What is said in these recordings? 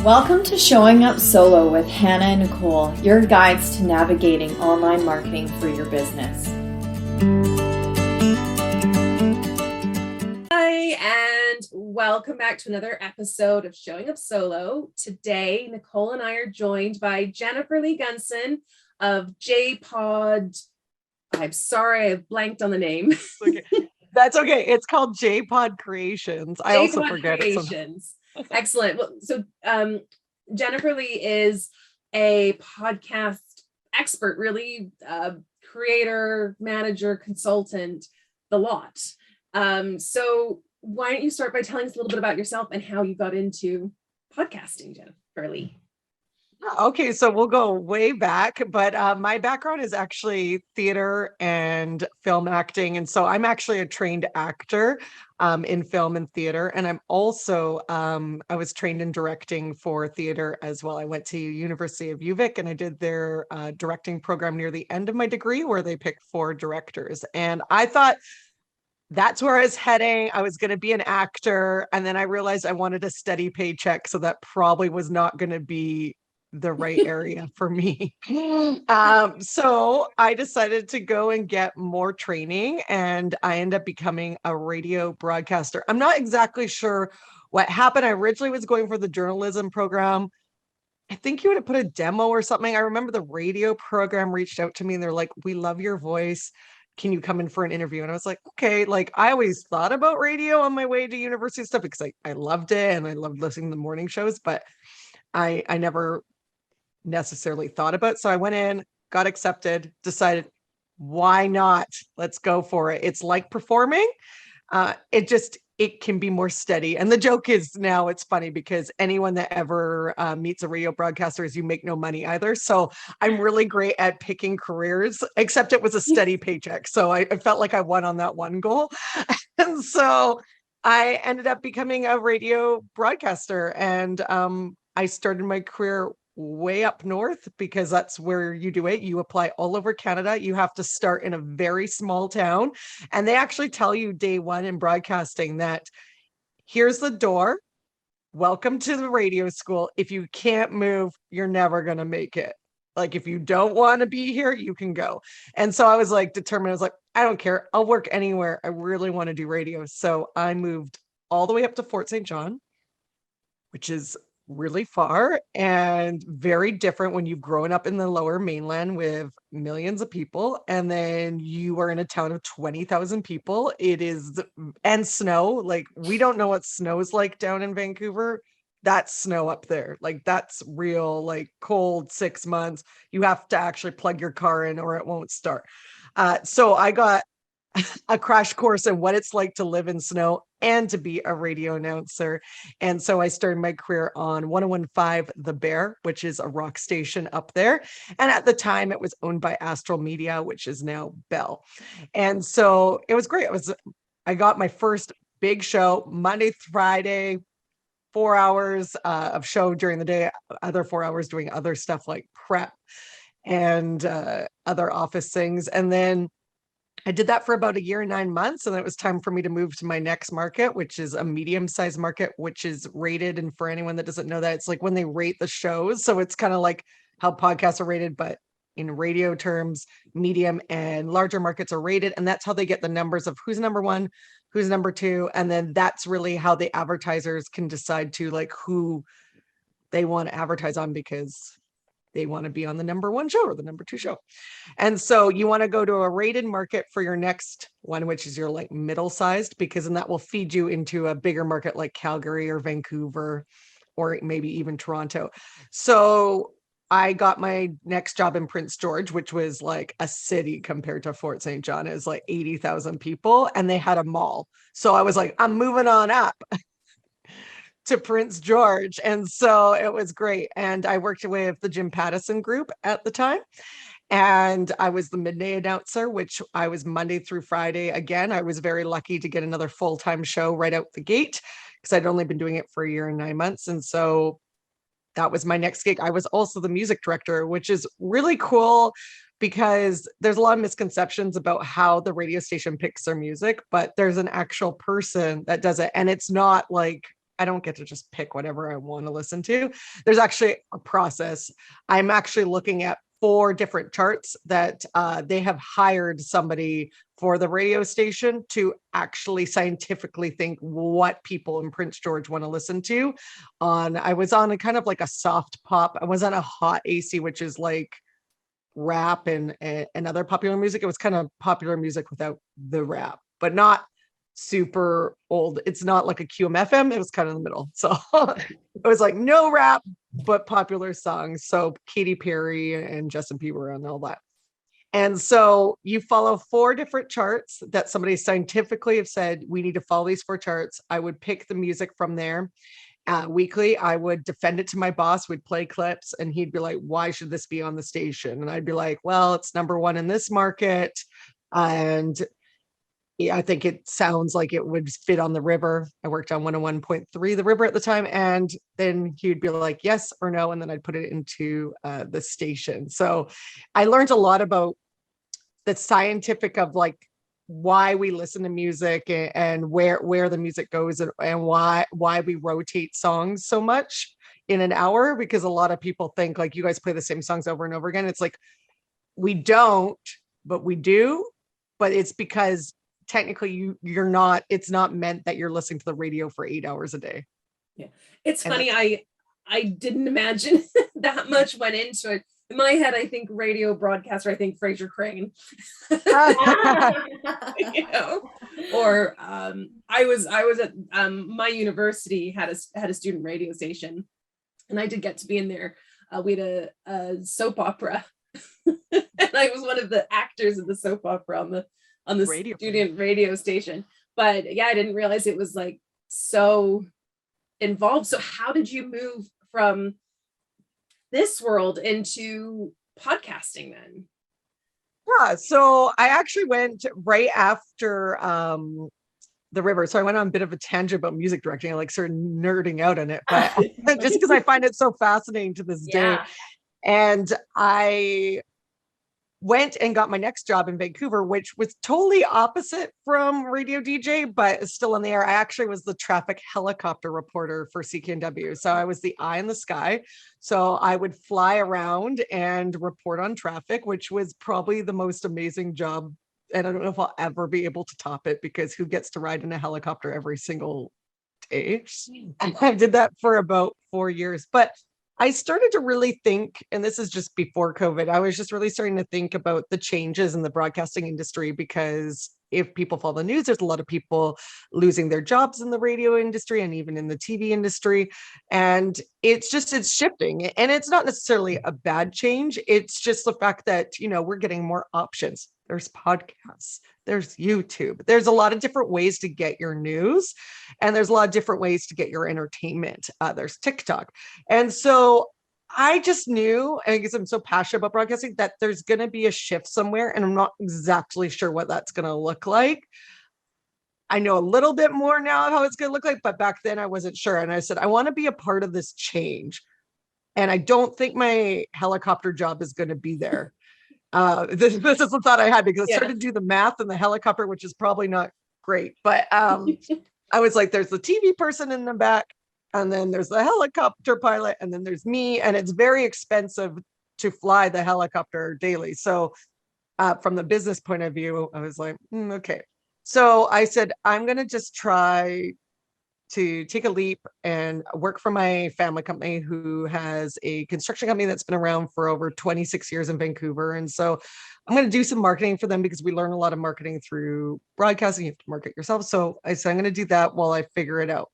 Welcome to Showing Up Solo with Hannah and Nicole, your guides to navigating online marketing for your business. Hi, and welcome back to another episode of Showing Up Solo. Today, Nicole and I are joined by Jennifer Lee Gunson of Jpod. I'm sorry, I blanked on the name. Okay. That's okay. It's called Jpod Creations. I also forget Creations. Excellent. Well, so Jennifer Lee is a podcast expert, really, creator, manager, consultant, the lot. So why don't you start by telling us a little bit about yourself and how you got into podcasting, Jennifer Lee? Okay, so we'll go way back, but my background is actually theater and film acting. And so I'm actually a trained actor in film and theater. And I'm also, I was trained in directing for theater as well. I went to University of UVic and I did their directing program near the end of my degree where they picked 4 directors. And I thought, that's where I was heading. I was going to be an actor. And then I realized I wanted a steady paycheck. So that probably was not going to be the right area for me. So I decided to go and get more training and I ended up becoming a radio broadcaster. I'm not exactly sure what happened. I originally was going for the journalism program. I think you would have put a demo or something. I remember the radio program reached out to me and they're like, "We love your voice. Can you come in for an interview?" And I was like, okay, like I always thought about radio on my way to university stuff because I loved it and I loved listening to the morning shows, but I never necessarily thought about it. So I went in, got accepted, decided, why not? Let's go for it. It's like performing. It can be more steady. And the joke is now it's funny because anyone that ever meets a radio broadcaster is you make no money either. So I'm really great at picking careers, except it was a steady paycheck. So I felt like I won on that one goal. And so I ended up becoming a radio broadcaster. And I started my career way up north because that's where you do it. You apply all over Canada. You have to start in a very small town. And they actually tell you day one in broadcasting that here's the door. Welcome to the radio school. If you can't move, you're never going to make it. Like if you don't want to be here, you can go. And so I was like determined. I was like, I don't care. I'll work anywhere. I really want to do radio. So I moved all the way up to Fort St. John, which is really far and very different when you've grown up in the lower mainland with millions of people and then you are in a town of 20,000 people. It is, and snow, like we don't know what snow is like down in Vancouver. That's snow up there. Like that's real, like cold 6 months. You have to actually plug your car in or it won't start. So I got a crash course in what it's like to live in snow and to be a radio announcer. And so I started my career on 101.5 The Bear, which is a rock station up there. And at the time it was owned by Astral Media, which is now Bell. And so it was great. I got my first big show Monday, Friday, 4 hours of show during the day, other 4 hours doing other stuff like prep and other office things. And then I did that for about 1 year and 9 months. And then it was time for me to move to my next market, which is a medium-sized market, which is rated. And for anyone that doesn't know that, it's like when they rate the shows. So it's kind of like how podcasts are rated, but in radio terms, medium and larger markets are rated. And that's how they get the numbers of who's number 1, who's number 2. And then that's really how the advertisers can decide to like who they want to advertise on because they want to be on the number 1 show or the number 2 show. And so you want to go to a rated market for your next one, which is your like middle-sized, because then that will feed you into a bigger market like Calgary or Vancouver, or maybe even Toronto. So I got my next job in Prince George, which was like a city compared to Fort St. John. It was like 80,000 people and they had a mall. So I was like, I'm moving on up to Prince George. And so it was great. And I worked with the Jim Pattison group at the time. And I was the midday announcer, which I was Monday through Friday. Again, I was very lucky to get another full-time show right out the gate because I'd only been doing it for 1 year and 9 months. And so that was my next gig. I was also the music director, which is really cool because there's a lot of misconceptions about how the radio station picks their music, but there's an actual person that does it. And it's not like I don't get to just pick whatever I want to listen to. There's actually a process. I'm actually looking at 4 different charts that they have hired somebody for the radio station to actually scientifically think what people in Prince George want to listen to. I was on a kind of like a soft pop. I was on a hot AC, which is like rap and other popular music. It was kind of popular music without the rap, but not super old. It's not like a QMFM. It was kind of in the middle. So it was like no rap, but popular songs. So Katy Perry and Justin Bieber and all that. And so you follow 4 different charts that somebody scientifically have said, we need to follow these 4 charts. I would pick the music from there. Weekly, I would defend it to my boss. We'd play clips and he'd be like, why should this be on the station? And I'd be like, well, it's number 1 in this market. And yeah, I think it sounds like it would fit on the river. I worked on 101.3, the river at the time. And then he'd be like, yes or no. And then I'd put it into the station. So I learned a lot about the scientific of like why we listen to music and where the music goes and why we rotate songs so much in an hour, because a lot of people think like you guys play the same songs over and over again. It's like, we don't, but we do, but it's because technically you're not, it's not meant that you're listening to the radio for 8 hours a day. Yeah. It's funny. I didn't imagine that much went into it. In my head, I think radio broadcaster, I think Fraser Crane, you know, or I was at my university had a student radio station, and I did get to be in there. We had a soap opera, and I was one of the actors of the soap opera on the student radio station. But yeah, I didn't realize it was like so involved. So how did you move from this world into podcasting then? Yeah, so I actually went right after the river. So I went on a bit of a tangent about music directing. I like sort of nerding out on it, but just because I find it so fascinating to this day. And I went and got my next job in Vancouver, which was totally opposite from radio DJ, but still in the air. I actually was the traffic helicopter reporter for CKNW. So I was the eye in the sky. So I would fly around and report on traffic, which was probably the most amazing job. And I don't know if I'll ever be able to top it, because who gets to ride in a helicopter every single day? And I did that for about 4 years. But I started to really think, and this is just before COVID, I was just really starting to think about the changes in the broadcasting industry, because if people follow the news, there's a lot of people losing their jobs in the radio industry and even in the TV industry. And it's shifting, and it's not necessarily a bad change. It's just the fact that, you know, we're getting more options. There's podcasts, there's YouTube, there's a lot of different ways to get your news, and there's a lot of different ways to get your entertainment. There's TikTok. And so I just knew, and I guess I'm so passionate about broadcasting, that there's going to be a shift somewhere, and I'm not exactly sure what that's going to look like. I know a little bit more now of how it's going to look like, but back then I wasn't sure. And I said, I want to be a part of this change. And I don't think my helicopter job is going to be there. This is the thought I had, because I started to do the math in the helicopter, which is probably not great. But I was like, there's the TV person in the back, and then there's the helicopter pilot, and then there's me. And it's very expensive to fly the helicopter daily. So from the business point of view, I was like, okay. So I said, I'm going to just try to take a leap and work for my family company, who has a construction company that's been around for over 26 years in Vancouver. And so I'm going to do some marketing for them, because we learn a lot of marketing through broadcasting. You have to market yourself. So I said, I'm going to do that while I figure it out.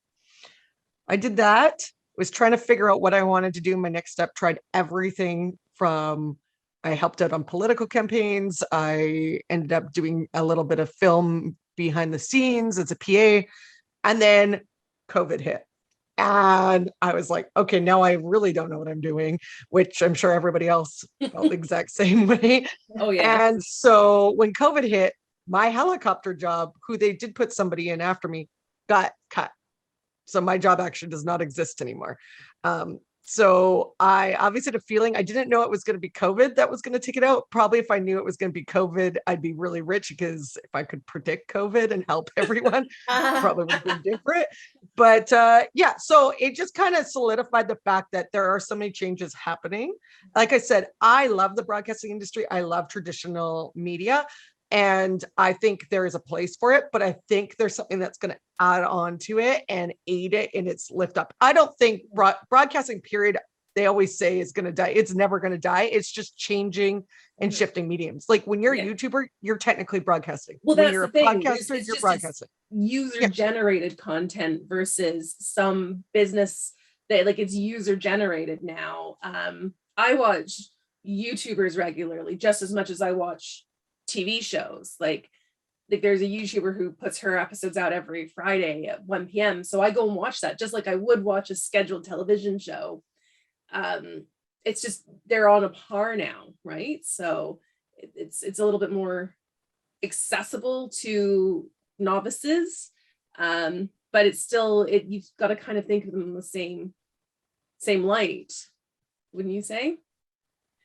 I did that, was trying to figure out what I wanted to do in my next step, tried everything from, I helped out on political campaigns. I ended up doing a little bit of film behind the scenes as a PA. And then COVID hit. And I was like, okay, now I really don't know what I'm doing, which I'm sure everybody else felt the exact same way. Oh, yeah. And so when COVID hit, my helicopter job, who they did put somebody in after me, got cut. So my job actually does not exist anymore. So I obviously had a feeling. I didn't know it was going to be COVID that was going to take it out. Probably if I knew it was going to be COVID, I'd be really rich, because if I could predict COVID and help everyone, probably would have been different. But yeah, so it just kind of solidified the fact that there are so many changes happening. Like I said, I love the broadcasting industry. I love traditional media. And I think there is a place for it, but I think there's something that's going to add on to it and aid it in its lift up. I don't think broadcasting, period, they always say is going to die. It's never going to die. It's just changing and shifting mediums. Like when you're a YouTuber, you're technically broadcasting. Well, when that's you're the thing. a podcaster, It's you're just broadcasting. User generated content versus some business that like it's user generated now. I watch YouTubers regularly just as much as I watch TV shows. Like there's a YouTuber who puts her episodes out every Friday at 1 p.m. So I go and watch that just like I would watch a scheduled television show. It's just they're on a par now, right? So it's a little bit more accessible to novices, but it's still you've got to kind of think of them in the same light, wouldn't you say?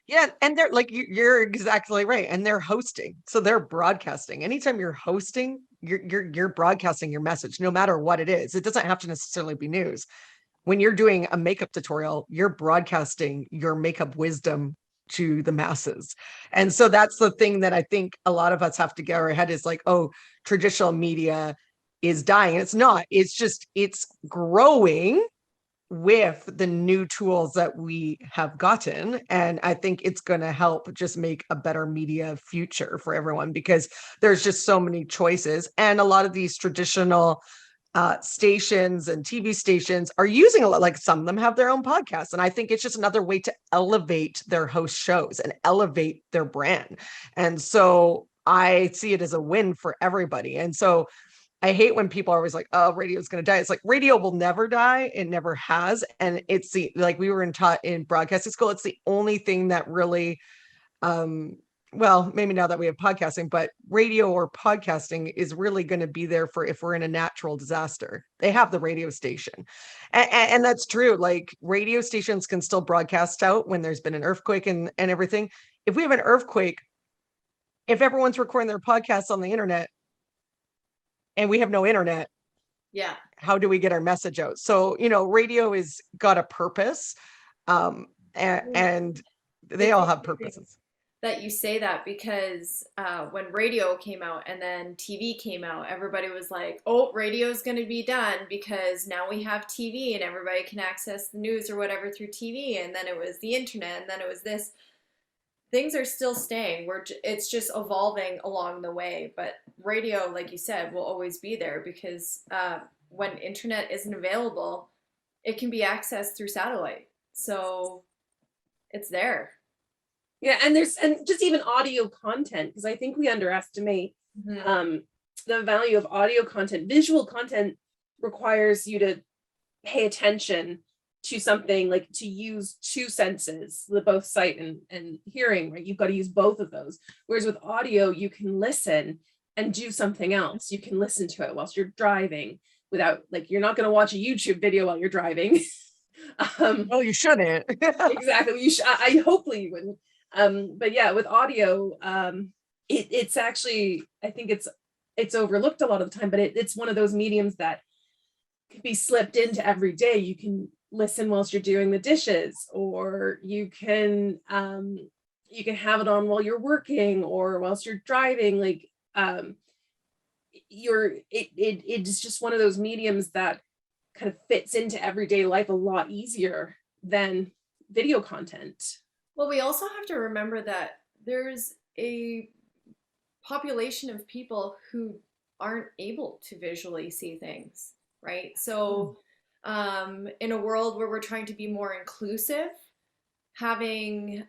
Yeah, and they're like you're exactly right, and they're hosting, so they're broadcasting. Anytime you're hosting, you're broadcasting your message, no matter what it is. It doesn't have to necessarily be news. When you're doing a makeup tutorial, you're broadcasting your makeup wisdom to the masses. And so that's the thing that I think a lot of us have to get our head is like, oh, traditional media is dying. And it's not. It's just it's growing with the new tools that we have gotten. And I think it's going to help just make a better media future for everyone, because there's just so many choices. And a lot of these traditional stations and TV stations are using a lot, like some of them have their own podcasts. And I think it's just another way to elevate their host shows and elevate their brand. And so I see it as a win for everybody. And so I hate when people are always like, oh, radio is going to die. It's like radio will never die. It never has. And it's the, like we were taught in broadcasting school, it's the only thing that really, well, maybe now that we have podcasting, but radio or podcasting is really going to be there for if we're in a natural disaster. They have the radio station. And that's true. Like radio stations can still broadcast out when there's been an earthquake and everything. If we have an earthquake, if everyone's recording their podcasts on the internet, and we have no internet, how do we get our message out? So, radio is got a purpose, and they all have purposes. That you say that, because when radio came out and then TV came out, everybody was like, oh, radio is going to be done because now we have TV and everybody can access the news or whatever through TV. And then it was the internet, and then it was this. Things are still staying. It's just evolving along the way. But radio, like you said, will always be there, because when internet isn't available, it can be accessed through satellite. So it's there. Yeah, and just even audio content, because I think we underestimate the value of audio content. Visual content requires you to pay attention to something, like to use two senses, both sight and hearing, right? You've got to use both of those. Whereas with audio, you can listen and do something else. You can listen to it whilst you're driving without, like, you're not going to watch a YouTube video while you're driving. Well, you shouldn't. Exactly. You should. I hopefully you wouldn't. But yeah, with audio, it's actually, I think it's overlooked a lot of the time, but it's one of those mediums that can be slipped into every day. You can listen whilst you're doing the dishes, or you can have it on while you're working or whilst you're driving. Like it's just one of those mediums that kind of fits into everyday life a lot easier than video content. Well, we also have to remember that there's a population of people who aren't able to visually see things, right? So in a world where we're trying to be more inclusive, having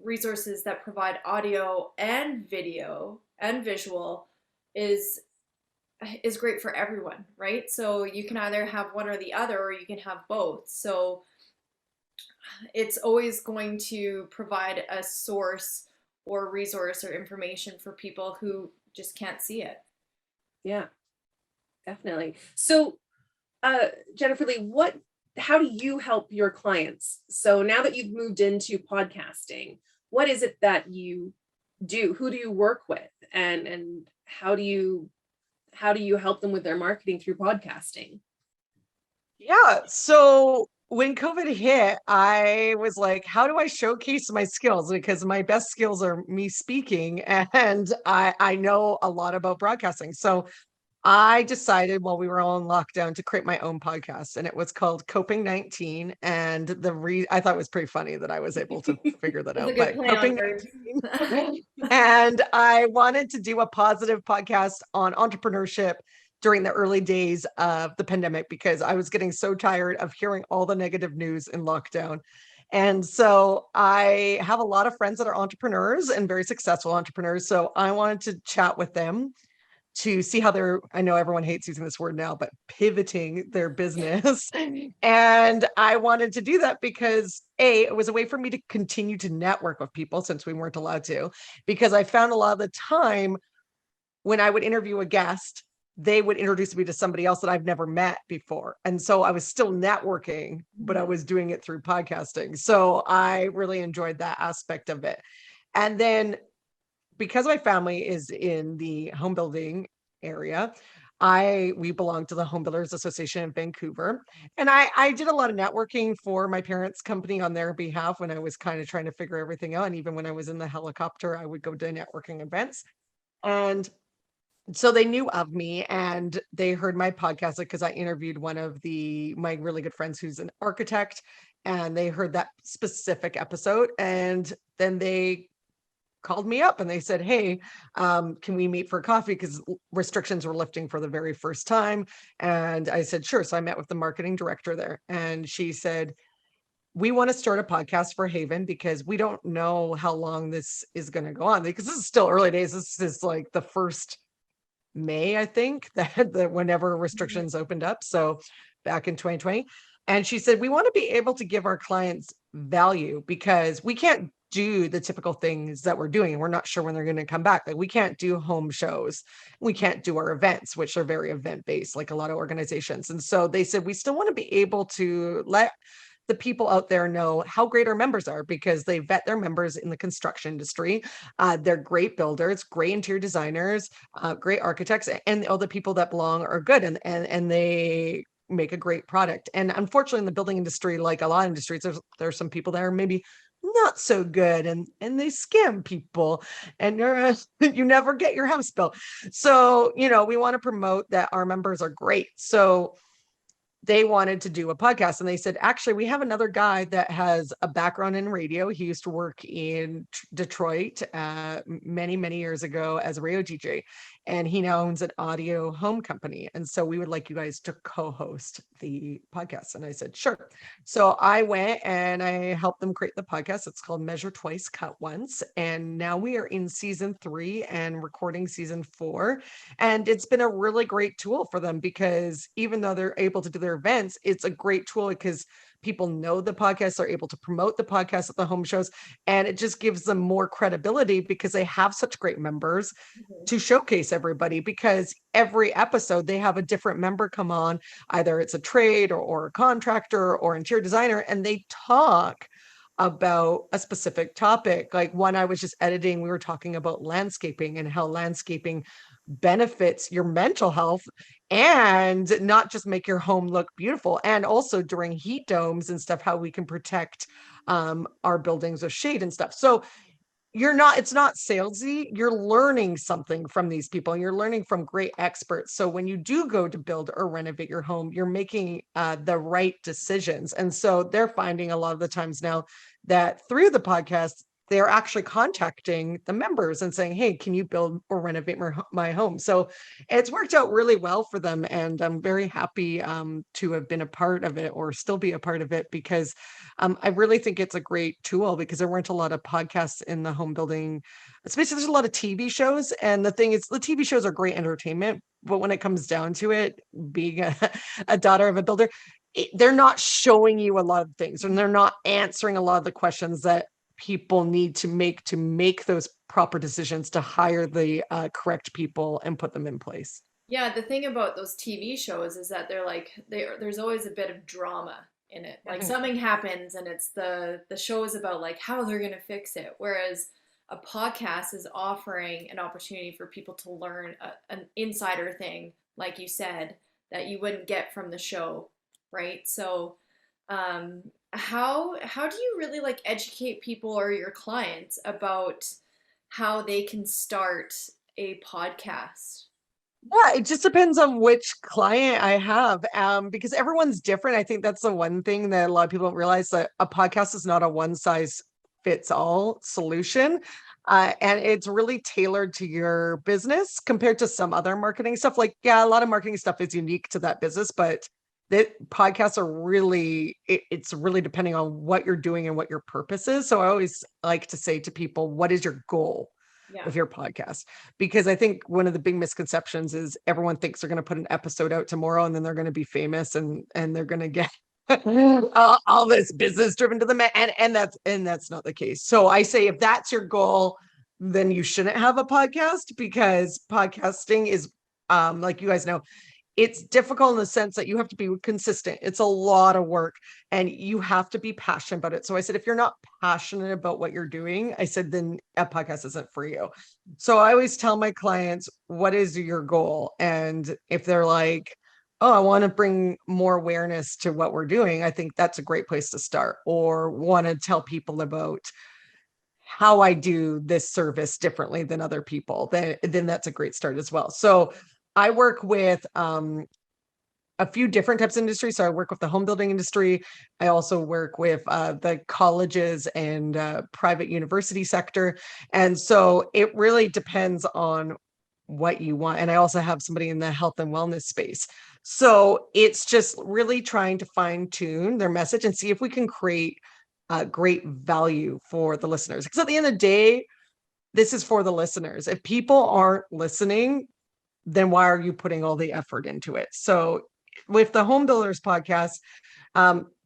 resources that provide audio and video and visual is great for everyone, right? So you can either have one or the other, or you can have both. So it's always going to provide a source or resource or information for people who just can't see it. Yeah, definitely. So Jennifer Lee, what how do you help your clients? So now that you've moved into podcasting, what is it that you do? Who do you work with? And how do you help them with their marketing through podcasting? Yeah. So when COVID hit, I was like, how do I showcase my skills? Because my best skills are me speaking, and I know a lot about broadcasting. So I decided while we were all in lockdown to create my own podcast, and it was called Coping 19. And I thought it was pretty funny that I was able to figure that It's a out, good but play on Coping words. 19. And I wanted to do a positive podcast on entrepreneurship during the early days of the pandemic because I was getting so tired of hearing all the negative news in lockdown. And so I have a lot of friends that are entrepreneurs and very successful entrepreneurs. So I wanted to chat with them to see how they're, I know everyone hates using this word now, but pivoting their business. And I wanted to do that because it was a way for me to continue to network with people since we weren't allowed to, because I found a lot of the time when I would interview a guest, they would introduce me to somebody else that I've never met before. And so I was still networking, but I was doing it through podcasting. So I really enjoyed that aspect of it. And then because my family is in the home building area, we belong to the Home Builders Association in Vancouver. And I did a lot of networking for my parents' company on their behalf when I was kind of trying to figure everything out. And even when I was in the helicopter, I would go to networking events. And so they knew of me and they heard my podcast because I interviewed one of my really good friends who's an architect, and they heard that specific episode. And then they called me up and they said, hey, can we meet for coffee? Because restrictions were lifting for the very first time. And I said, sure. So I met with the marketing director there, and she said, we want to start a podcast for Haven because we don't know how long this is going to go on, because this is still early days. This is like the first May, I think, that whenever restrictions opened up. So back in 2020. And she said, we want to be able to give our clients value because we can't do the typical things that we're doing. And we're not sure when they're going to come back. Like we can't do home shows. We can't do our events, which are very event based, like a lot of organizations. And so they said, we still want to be able to let the people out there know how great our members are because they vet their members in the construction industry. They're great builders, great interior designers, great architects, and all the people that belong are good, and they make a great product. And unfortunately, in the building industry, like a lot of industries, there's some people that are maybe not so good, and they scam people, and you never get your house built. So we want to promote that our members are great. So they wanted to do a podcast, and they said, actually, we have another guy that has a background in radio. He used to work in Detroit many, many years ago as a radio DJ, and he now owns an audio home company. And so we would like you guys to co-host the podcast. And I said, sure. So I went and I helped them create the podcast. It's called Measure Twice, Cut Once. And now we are in season 3 and recording season 4. And it's been a really great tool for them because even though they're able to do their events, it's a great tool because people know the podcast, they're able to promote the podcast at the home shows, and it just gives them more credibility because they have such great members to showcase everybody, because every episode they have a different member come on, either it's a trade or a contractor or interior designer, and they talk about a specific topic. Like one I was just editing, we were talking about landscaping and how landscaping benefits your mental health and not just make your home look beautiful, and also during heat domes and stuff, how we can protect our buildings with shade and stuff. So it's not salesy. You're learning something from these people, and you're learning from great experts. So when you do go to build or renovate your home, you're making the right decisions. And so they're finding a lot of the times now that through the podcast, they're actually contacting the members and saying, hey, can you build or renovate my home? So it's worked out really well for them. And I'm very happy to have been a part of it, or still be a part of it, because I really think it's a great tool, because there weren't a lot of podcasts in the home building, especially there's a lot of TV shows. And the thing is, the TV shows are great entertainment, but when it comes down to it, being a daughter of a builder, they're not showing you a lot of things, and they're not answering a lot of the questions that people need to make those proper decisions to hire the correct people and put them in place. Yeah, the thing about those TV shows is that there's always a bit of drama, in it. Like something happens and it's the show is about like how they're going to fix it. Whereas a podcast is offering an opportunity for people to learn an insider thing, like you said, that you wouldn't get from the show, right? So, how do you really like educate people or your clients about how they can start a podcast? Yeah, it just depends on which client I have, because everyone's different. I think that's the one thing that a lot of people don't realize, that a podcast is not a one size fits all solution. And it's really tailored to your business compared to some other marketing stuff. Like, yeah, a lot of marketing stuff is unique to that business, but that podcasts are really, it's really depending on what you're doing and what your purpose is. So I always like to say to people, what is your goal Yeah. with your podcast? Because I think one of the big misconceptions is everyone thinks they're going to put an episode out tomorrow and then they're going to be famous and they're going to get all this business driven to them, and that's not the case. So I say, if that's your goal, then you shouldn't have a podcast, because podcasting is, like you guys know, it's difficult in the sense that you have to be consistent. It's a lot of work and you have to be passionate about it. So I said, if you're not passionate about what you're doing, I said, then a podcast isn't for you. So I always tell my clients, what is your goal? And if they're like, oh, I want to bring more awareness to what we're doing, I think that's a great place to start. Or want to tell people about how I do this service differently than other people, then that's a great start as well. So I work with a few different types of industries. So I work with the home building industry. I also work with the colleges and private university sector. And so it really depends on what you want. And I also have somebody in the health and wellness space. So it's just really trying to fine tune their message and see if we can create great value for the listeners. Because at the end of the day, this is for the listeners. If people aren't listening, then why are you putting all the effort into it? So with the Home Builders podcast,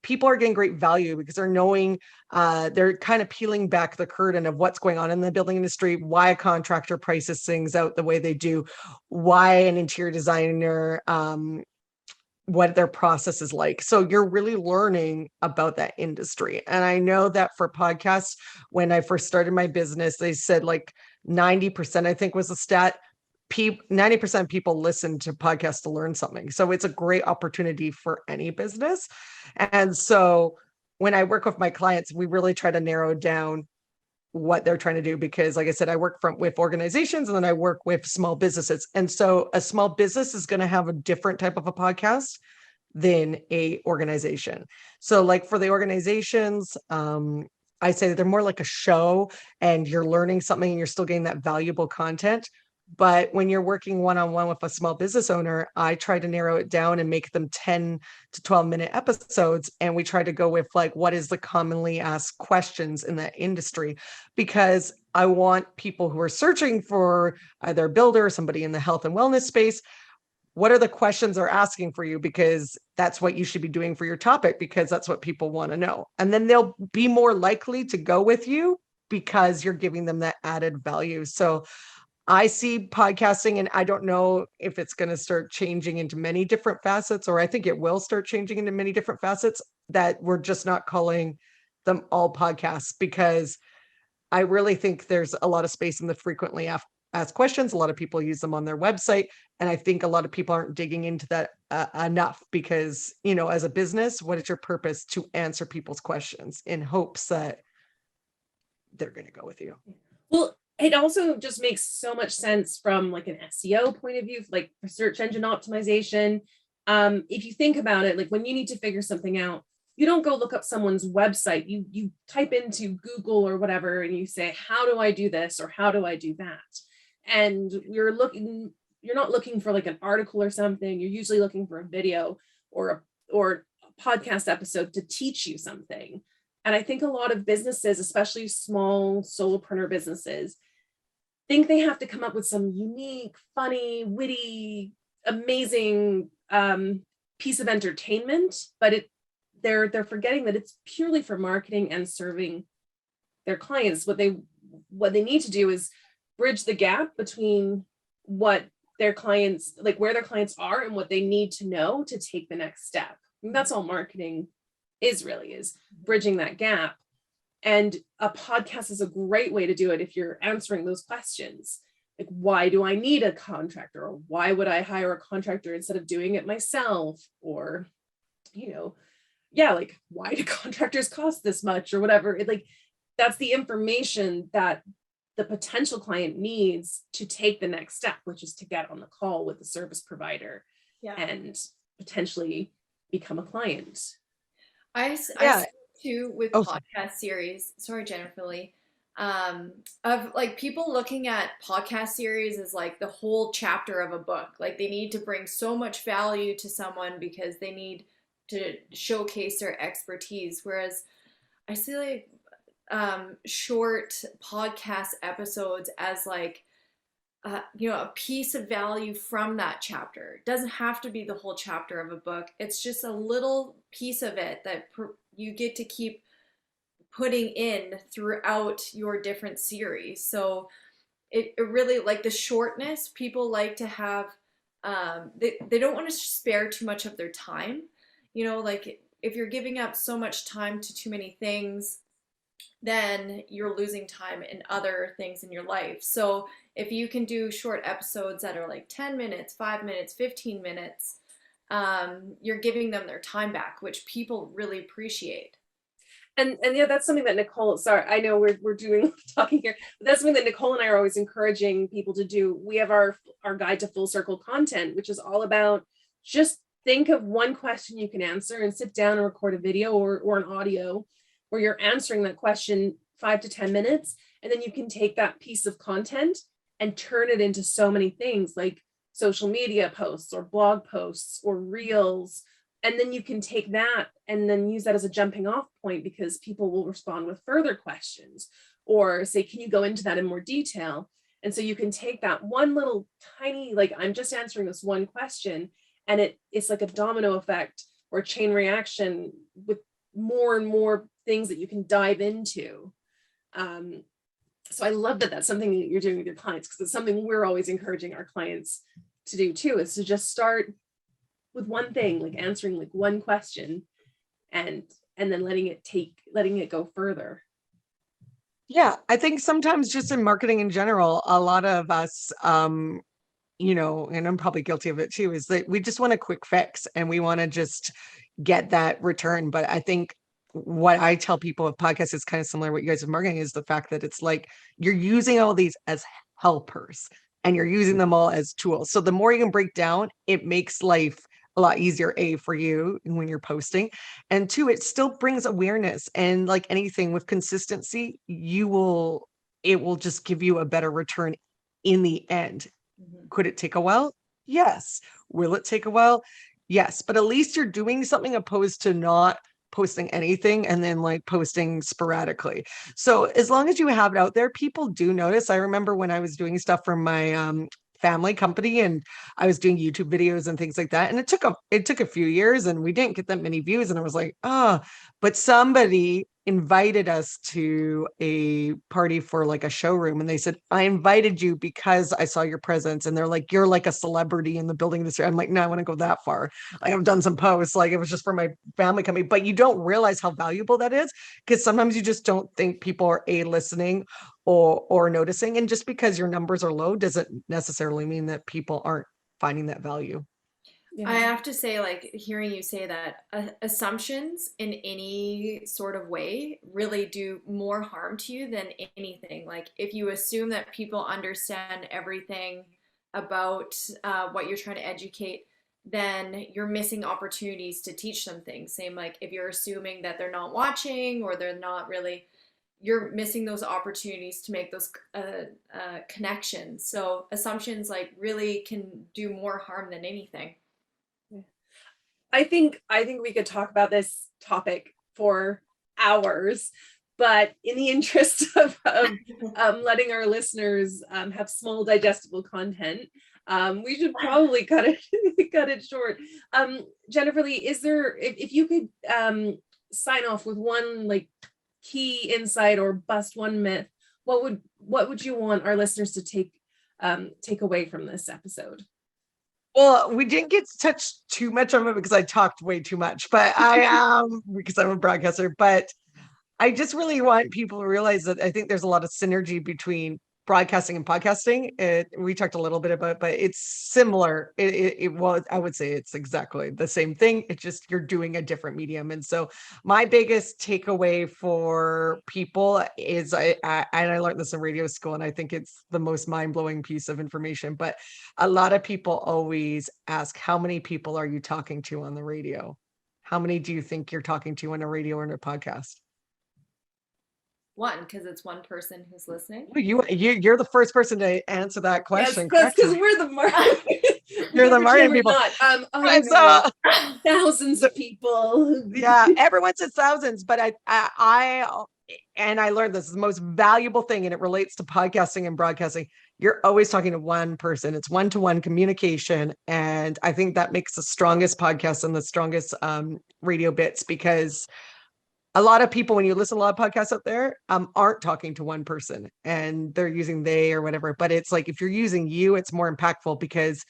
people are getting great value because they're knowing, they're kind of peeling back the curtain of what's going on in the building industry, why a contractor prices things out the way they do, why an interior designer, what their process is like. So you're really learning about that industry. And I know that for podcasts, when I first started my business, they said like 90%, I think was the stat, 90% of people listen to podcasts to learn something. So it's a great opportunity for any business. And so when I work with my clients, we really try to narrow down what they're trying to do, because like I said, I work with organizations and then I work with small businesses. And so a small business is going to have a different type of a podcast than a organization. So like for the organizations, I say they're more like a show and you're learning something and you're still getting that valuable content. But when you're working one-on-one with a small business owner, I try to narrow it down and make them 10 to 12-minute episodes. And we try to go with like, what is the commonly asked questions in that industry? Because I want people who are searching for either a builder or somebody in the health and wellness space, what are the questions they're asking for you? Because that's what you should be doing for your topic, because that's what people want to know. And then they'll be more likely to go with you because you're giving them that added value. So I see podcasting, and I don't know if it's going to start changing into many different facets, or I think it will start changing into many different facets, that we're just not calling them all podcasts, because I really think there's a lot of space in the frequently asked questions. A lot of people use them on their website. And I think a lot of people aren't digging into that enough, because, you know, as a business, what is your purpose? To answer people's questions in hopes that they're going to go with you. Well, it also just makes so much sense from like an SEO point of view, like search engine optimization. If you think about it, like when you need to figure something out, you don't go look up someone's website. You type into Google or whatever, and you say, how do I do this? Or how do I do that? And you're not looking for like an article or something. You're usually looking for a video or a podcast episode to teach you something. And I think a lot of businesses, especially small solopreneur businesses, think they have to come up with some unique, funny, witty, amazing piece of entertainment, but they're forgetting that it's purely for marketing and serving their clients. What they need to do is bridge the gap between what their clients, like where their clients are and what they need to know to take the next step. And that's all marketing is bridging that gap. And a podcast is a great way to do it if you're answering those questions. Like, why do I need a contractor? Or why would I hire a contractor instead of doing it myself? Or, like, why do contractors cost this much or whatever? That's the information that the potential client needs to take the next step, which is to get on the call with the service provider and potentially become a client. I see too with podcast series. Sorry, Jennifer Lee. Of like people looking at podcast series as like the whole chapter of a book. Like they need to bring so much value to someone because they need to showcase their expertise. Whereas I see like short podcast episodes as like a piece of value from that chapter. It doesn't have to be the whole chapter of a book. It's just a little piece of it that you get to keep putting in throughout your different series. So it really, like the shortness, people like to have, they don't want to spare too much of their time. Like if you're giving up so much time to too many things, then you're losing time in other things in your life. So if you can do short episodes that are like 10 minutes, 5 minutes, 15 minutes, you're giving them their time back, which people really appreciate. And that's something that Nicole, sorry, I know we're doing talking here, but that's something that Nicole and I are always encouraging people to do. We have our guide to full circle content, which is all about just think of one question you can answer and sit down and record a video or an audio where you're answering that question 5 to 10 minutes. And then you can take that piece of content and turn it into so many things like social media posts or blog posts or reels. And then you can take that and then use that as a jumping off point because people will respond with further questions or say, can you go into that in more detail? And so you can take that one little tiny, like, I'm just answering this one question, and it's like a domino effect or a chain reaction with more and more things that you can dive into. So I love that that's something that you're doing with your clients, because it's something we're always encouraging our clients to do too, is to just start with one thing, like answering like one question and then letting it go further. Yeah, I think sometimes just in marketing in general, a lot of us, and I'm probably guilty of it too, is that we just want a quick fix and we want to just get that return. But I think what I tell people of podcasts is kind of similar to what you guys are marketing, is the fact that it's like you're using all these as helpers and you're using them all as tools. So the more you can break down, it makes life a lot easier, for you when you're posting, and two, it still brings awareness. And like anything with consistency, it will just give you a better return in the end. Mm-hmm. Could it take a while? Yes. Will it take a while? Yes. But at least you're doing something opposed to not posting anything and then like posting sporadically. So as long as you have it out there, people do notice. I remember when I was doing stuff for my family company and I was doing YouTube videos and things like that, and it took a few years and we didn't get that many views, and I was like, but somebody invited us to a party for like a showroom, and they said, I invited you because I saw your presence, and they're like, you're like a celebrity in the building this year. I'm like, no, I want to go that far. Like, I've done some posts, like it was just for my family company, but you don't realize how valuable that is, because sometimes you just don't think people are listening or noticing. And just because your numbers are low doesn't necessarily mean that people aren't finding that value. Yeah. I have to say, like, hearing you say that, assumptions in any sort of way really do more harm to you than anything. Like, if you assume that people understand everything about what you're trying to educate, then you're missing opportunities to teach them things. Same like if you're assuming that they're not watching or they're not really, you're missing those opportunities to make those connections. So assumptions like really can do more harm than anything. I think we could talk about this topic for hours, but in the interest of letting our listeners have small digestible content, we should probably cut it short. Jennifer Lee, is there, if you could sign off with one like key insight or bust one myth, what would you want our listeners to take away from this episode? Well, we didn't get to touch too much on it because I talked way too much, but because I'm a broadcaster, but I just really want people to realize that I think there's a lot of synergy between broadcasting and podcasting. We talked a little bit about, but it's similar. Well, I would say it's exactly the same thing. It's just you're doing a different medium. And so my biggest takeaway for people is and I learned this in radio school, and I think it's the most mind-blowing piece of information. But a lot of people always ask, how many people are you talking to on the radio? How many do you think you're talking to on a radio or in a podcast? One, because it's one person who's listening. Well, you're the first person to answer that question. Yes, because we're the market. You're the marketing people. I know thousands of people. Yeah, everyone says thousands, but I learned this is the most valuable thing, and it relates to podcasting and broadcasting. You're always talking to one person. It's one-to-one communication, and I think that makes the strongest podcast and the strongest radio bits, because a lot of people, when you listen to a lot of podcasts out there, aren't talking to one person and they're using they or whatever. But it's like, if you're using you, it's more impactful, because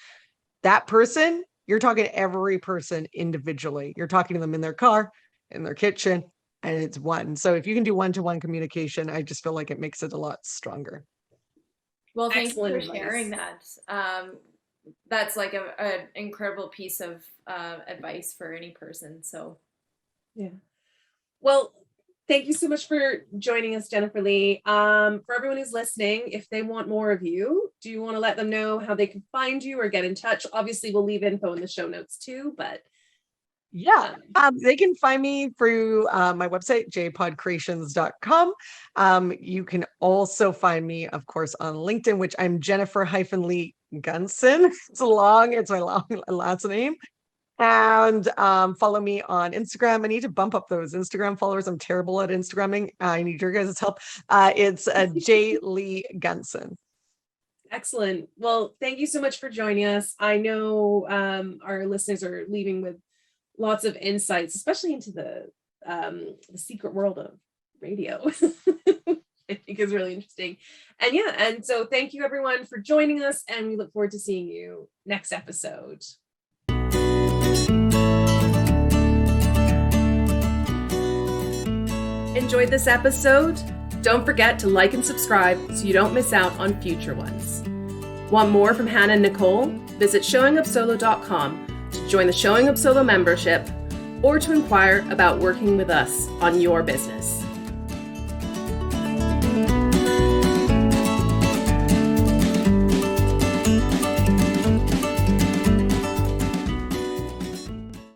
that person, you're talking to every person individually. You're talking to them in their car, in their kitchen, and it's one. So if you can do one-to-one communication, I just feel like it makes it a lot stronger. Well, thank Excellent you for advice. sharing that. That's like an incredible piece of advice for any person. So, yeah. Well, thank you so much for joining us, Jennifer Lee. For everyone who's listening, if they want more of you, do you want to let them know how they can find you or get in touch? Obviously, we'll leave info in the show notes too, but yeah, they can find me through my website, jpodcreations.com. You can also find me, of course, on LinkedIn, which I'm Jennifer-Lee Gunson. It's my long last name. And follow me on Instagram. I need to bump up those Instagram followers. I'm terrible at Instagramming. I need your guys' help. It's J. Lee Gunson. Excellent. Well, thank you so much for joining us. I know our listeners are leaving with lots of insights, especially into the secret world of radio. I think is really interesting. And yeah, and so thank you everyone for joining us, and we look forward to seeing you next episode. Enjoyed this episode? Don't forget to like and subscribe so you don't miss out on future ones. Want more from Hannah and Nicole? Visit showingupsolo.com to join the Showing Up Solo membership or to inquire about working with us on your business.